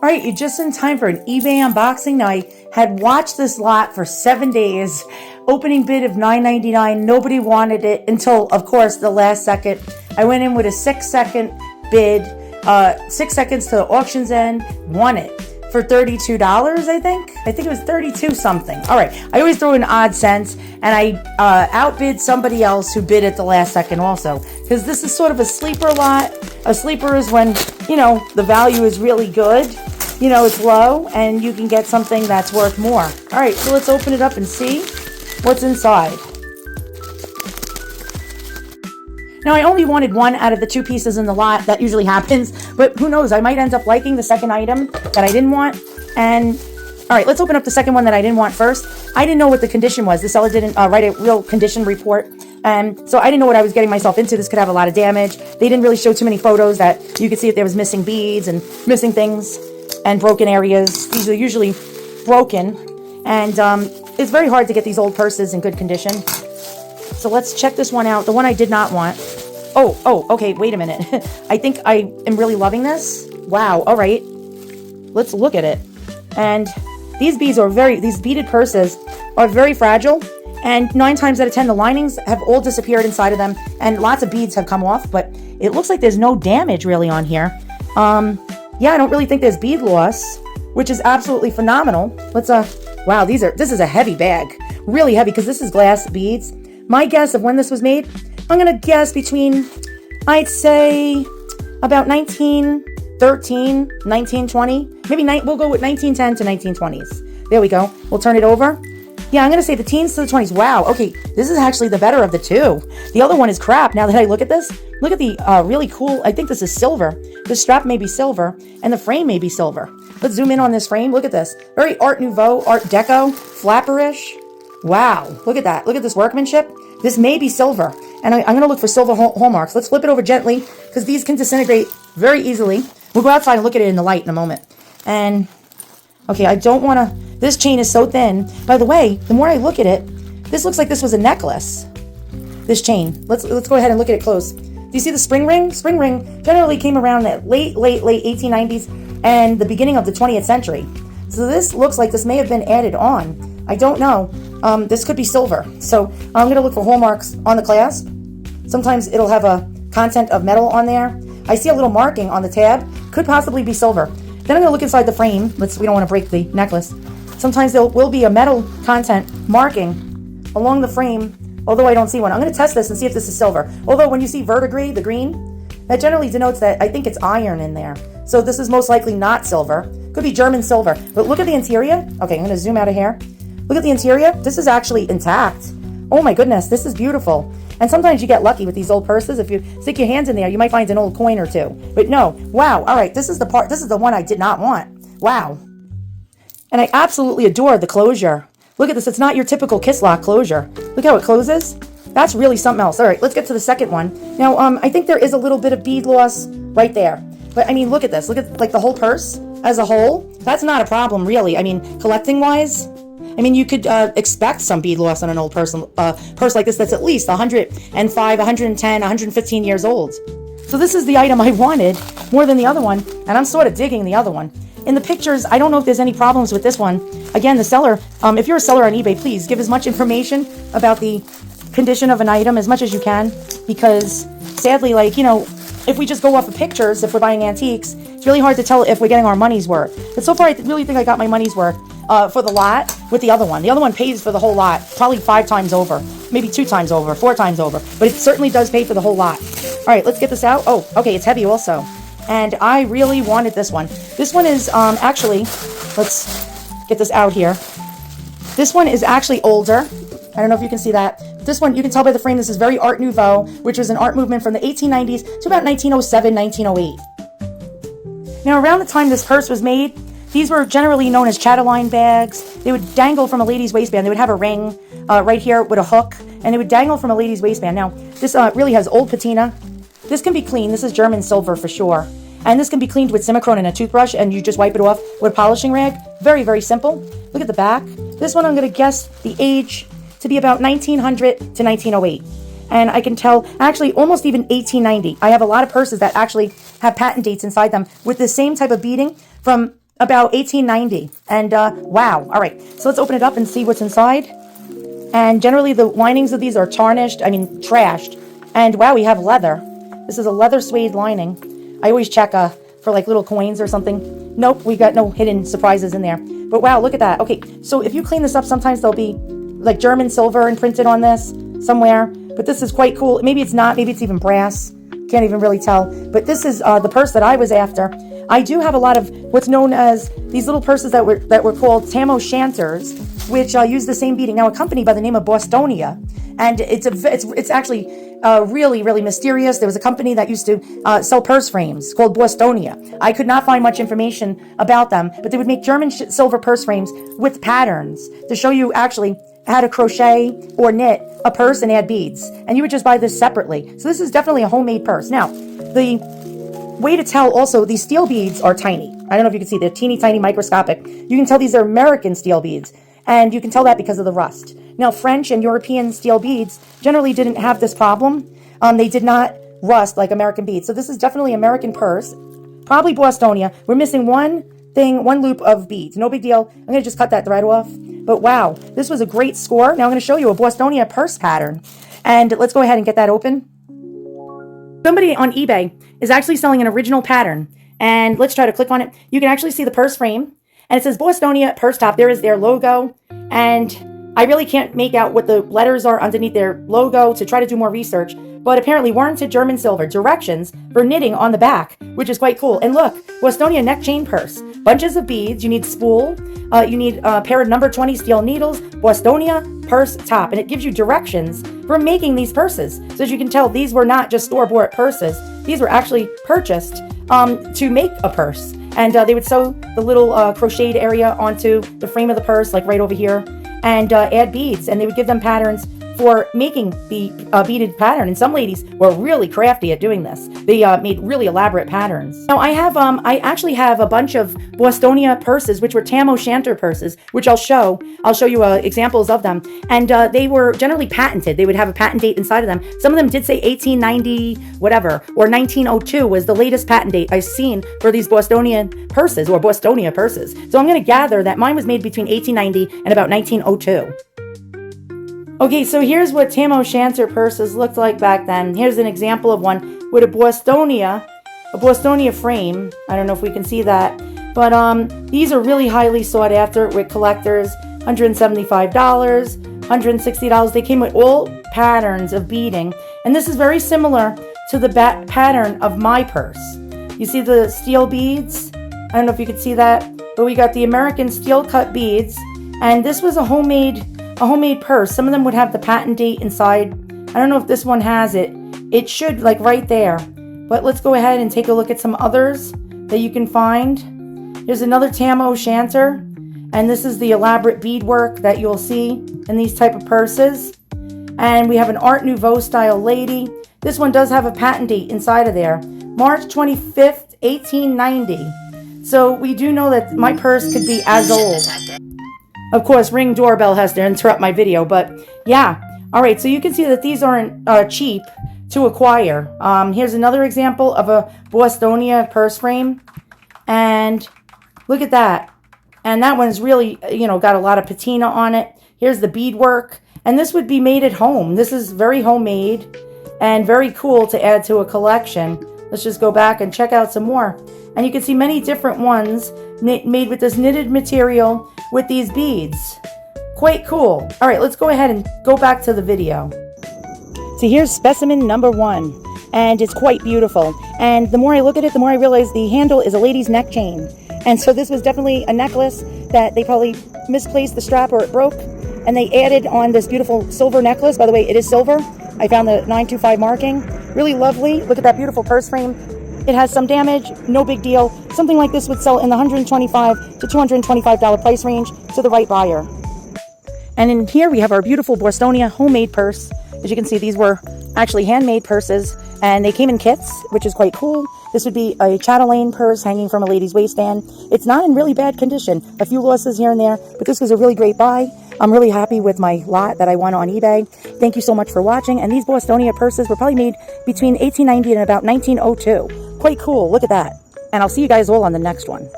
All right, you're just in time for an eBay unboxing. Now, I had watched this lot for 7 days. Opening bid of $9.99. Nobody wanted it until, of course, the last second. I went in with a 6-second bid, 6 seconds to the auction's end, won it for $32, I think. I think it was 32 something. All right, I always throw in odd cents, and I outbid somebody else who bid at the last second also, because this is sort of a sleeper lot. A sleeper is when, the value is really good. It's low, and you can get something that's worth more. All right, so let's open it up and see what's inside. Now, I only wanted one out of the 2 pieces in the lot. That usually happens, but who knows? I might end up liking the second item that I didn't want. And, all right, let's open up the second one that I didn't want first. I didn't know what the condition was. The seller didn't write a real condition report. So I didn't know what I was getting myself into. This could have a lot of damage. They didn't really show too many photos that you could see if there was missing beads and missing things and broken areas. These are usually broken, and it's very hard to get these old purses in good condition. So let's check this one out. The one I did not want. Oh, okay, wait a minute. I think I am really loving this. Wow, all right. Let's look at it. And these beaded purses are very fragile, and 9 times out of 10, the linings have all disappeared inside of them, and lots of beads have come off, but it looks like there's no damage really on here. Yeah, I don't really think there's bead loss, which is absolutely phenomenal. Wow, this is a heavy bag. Really heavy, because this is glass beads. My guess of when this was made, I'm going to guess between, I'd say, about 1913, 1920. Maybe we'll go with 1910 to 1920s. There we go. We'll turn it over. Yeah, I'm going to say the teens to the 20s. Wow, okay, this is actually the better of the 2. The other one is crap. Now that I look at this, look at the really cool, I think this is silver. The strap may be silver, and the frame may be silver. Let's zoom in on this frame. Look at this. Very Art Nouveau, Art Deco, flapperish. Wow, look at that. Look at this workmanship. This may be silver, and I'm going to look for silver hallmarks. Let's flip it over gently, because these can disintegrate very easily. We'll go outside and look at it in the light in a moment. And, okay, I don't want to... This chain is so thin. By the way, the more I look at it, this looks like this was a necklace. This chain. Let's go ahead and look at it close. Do you see the spring ring? Spring ring generally came around in the late 1890s and the beginning of the 20th century. So this looks like this may have been added on. I don't know. This could be silver. So I'm going to look for hallmarks on the clasp. Sometimes it'll have a content of metal on there. I see a little marking on the tab. Could possibly be silver. Then I'm going to look inside the frame. We don't want to break the necklace. Sometimes there will be a metal content marking along the frame, although I don't see one. I'm going to test this and see if this is silver. Although when you see verdigris, the green, that generally denotes that I think it's iron in there. So this is most likely not silver. Could be German silver. But look at the interior. Okay, I'm going to zoom out of here. Look at the interior. This is actually intact. Oh my goodness, this is beautiful. And sometimes you get lucky with these old purses. If you stick your hands in there, you might find an old coin or two. But no, wow. All right, this is the one I did not want. Wow. And I absolutely adore the closure. Look at this. It's not your typical kiss lock closure. Look how it closes. That's really something else. All right, let's get to the second one. Now, I think there is a little bit of bead loss right there. But, I mean, look at this. Look at, the whole purse as a whole. That's not a problem, really. I mean, collecting-wise, you could expect some bead loss on an old purse like this that's at least 105, 110, 115 years old. So this is the item I wanted more than the other one, and I'm sort of digging the other one. In the pictures, I don't know if there's any problems with this one. Again, the seller, if you're a seller on eBay, please give as much information about the condition of an item as much as you can, because sadly, if we just go off of pictures, if we're buying antiques, it's really hard to tell if we're getting our money's worth. But so far, I really think I got my money's worth for the lot with the other one. The other one pays for the whole lot, probably 5 times over, maybe 2 times over, 4 times over, but it certainly does pay for the whole lot. All right, let's get this out. Oh, okay, it's heavy also. And I really wanted this one. This one is actually, let's get this out here. This one is actually older. I don't know if you can see that. This one, you can tell by the frame, this is very Art Nouveau, which was an art movement from the 1890s to about 1907, 1908. Now, around the time this purse was made, these were generally known as chatelaine bags. They would dangle from a lady's waistband. They would have a ring right here with a hook, and it would dangle from a lady's waistband. Now, this really has old patina. This can be cleaned. This is German silver for sure. And this can be cleaned with Simicrone and a toothbrush, and you just wipe it off with a polishing rag. Very, very simple. Look at the back. This one, I'm going to guess the age to be about 1900 to 1908. And I can tell, actually, almost even 1890. I have a lot of purses that actually have patent dates inside them with the same type of beading from about 1890. And wow. All right. So let's open it up and see what's inside. And generally the linings of these are trashed. And wow, we have leather. This is a leather suede lining. I always check for like little coins or something. Nope, we got no hidden surprises in there. But wow, look at that. Okay, so if you clean this up, sometimes there'll be like German silver imprinted on this somewhere. But this is quite cool. Maybe it's not. Maybe it's even brass. Can't even really tell. But this is the purse that I was after. I do have a lot of what's known as these little purses that were called tam o'shanters, which use the same beading. Now, a company by the name of Bostonia, and it's actually really, really mysterious. There was a company that used to sell purse frames called Bostonia. I could not find much information about them, but they would make German silver purse frames with patterns to show you actually how to crochet or knit a purse and add beads. And you would just buy this separately. So this is definitely a homemade purse. Now, the way to tell also, these steel beads are tiny. I don't know if you can see, they're teeny tiny, microscopic. You can tell these are American steel beads. And you can tell that because of the rust. Now, French and European steel beads generally didn't have this problem. They did not rust like American beads. So this is definitely American purse. Probably Bostonia. We're missing one loop of beads. No big deal. I'm going to just cut that thread off. But wow, this was a great score. Now I'm going to show you a Bostonia purse pattern. And let's go ahead and get that open. Somebody on eBay is actually selling an original pattern. And let's try to click on it. You can actually see the purse frame. And it says Bostonia purse top. There is their logo. And I really can't make out what the letters are underneath their logo to try to do more research. But apparently warranted German silver. Directions for knitting on the back, which is quite cool. And look, Bostonia neck chain purse. Bunches of beads. You need spool. You need a pair of number 20 steel needles. Bostonia purse top. And it gives you directions for making these purses. So as you can tell, these were not just store-bought purses. These were actually purchased to make a purse. And they would sew the little crocheted area onto the frame of the purse, like right over here, and add beads. And they would give them patterns for making the beaded pattern. And some ladies were really crafty at doing this. They made really elaborate patterns. Now I actually have a bunch of Bostonia purses, which were tam o'shanter purses, which I'll show you examples of them. And they were generally patented. They would have a patent date inside of them. Some of them did say 1890, whatever, or 1902 was the latest patent date I've seen for these Bostonian purses or Bostonia purses. So I'm going to gather that mine was made between 1890 and about 1902. Okay, so here's what tam o'shanter purses looked like back then. Here's an example of one with a Bostonia frame. I don't know if we can see that. But these are really highly sought after with collectors. $175, $160. They came with all patterns of beading. And this is very similar to the pattern of my purse. You see the steel beads? I don't know if you can see that. But we got the American steel cut beads. And this was a homemade purse. Some of them would have the patent date inside. I don't know if this one has it. It should, like right there. But let's go ahead and take a look at some others that you can find. Here's another tam o'shanter. And this is the elaborate beadwork that you'll see in these type of purses. And we have an Art Nouveau style lady. This one does have a patent date inside of there. March 25th, 1890. So we do know that my purse could be as old. Of course, Ring doorbell has to interrupt my video, but yeah. All right, so you can see that these aren't cheap to acquire. Here's another example of a Bostonia purse frame. And look at that. And that one's really, got a lot of patina on it. Here's the beadwork. And this would be made at home. This is very homemade and very cool to add to a collection. Let's just go back and check out some more. And you can see many different ones made with this knitted material with these beads. Quite cool. All right, let's go ahead and go back to the video. So here's specimen number 1. And it's quite beautiful. And the more I look at it, the more I realize the handle is a lady's neck chain. And so this was definitely a necklace that they probably misplaced the strap or it broke. And they added on this beautiful silver necklace. By the way, it is silver. I found the 925 marking. Really lovely. Look at that beautiful purse frame. It has some damage, no big deal. Something like this would sell in the $125 to $225 price range to the right buyer. And in here we have our beautiful Bostonia homemade purse. As you can see, these were actually handmade purses, and they came in kits, which is quite cool. This would be a chatelaine purse hanging from a lady's waistband. It's not in really bad condition. A few losses here and there, but this was a really great buy. I'm really happy with my lot that I won on eBay. Thank you so much for watching. And these Bostonia purses were probably made between 1890 and about 1902. Quite cool. Look at that. And I'll see you guys all on the next one.